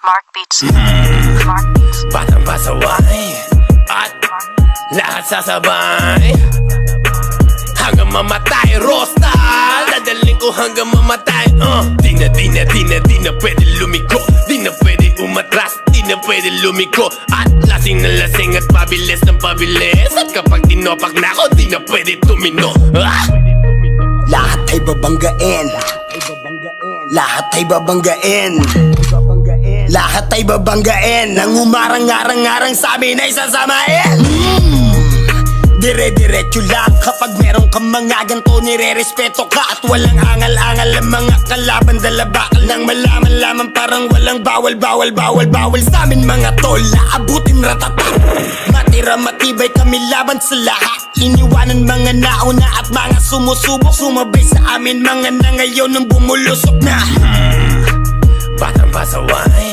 Mark Beats. Mark Beats. Batang pasaway at lahat sasabay hanggang mamatay. Rosta, dadaling ko hanggang mamatay. Di na pwede lumiko, di na pwede umatras, di na pwede lumiko. At lasing na lasing at pabilis ng pabilis. At kapag tinopak na ako, di na pwede tumino. Lahat ay babanggain, lahat ay babanggain, lahat ay babanggain. Nang umarang-arang-arang sa amin ay sasamain. Dire-diretso lang kapag meron kang mga ganto, nire-respeto ka. At walang angal-angal ang mga kalaban. Dala bakal nang malaman lamang parang walang bawal sa amin mga tol. Aabutin ratata, matira matibay kami laban sa lahat. Iniwanan mga nauna at mga sumusubok, sumabay sa amin mga na ngayon nang bumulusok na. Batang pasaway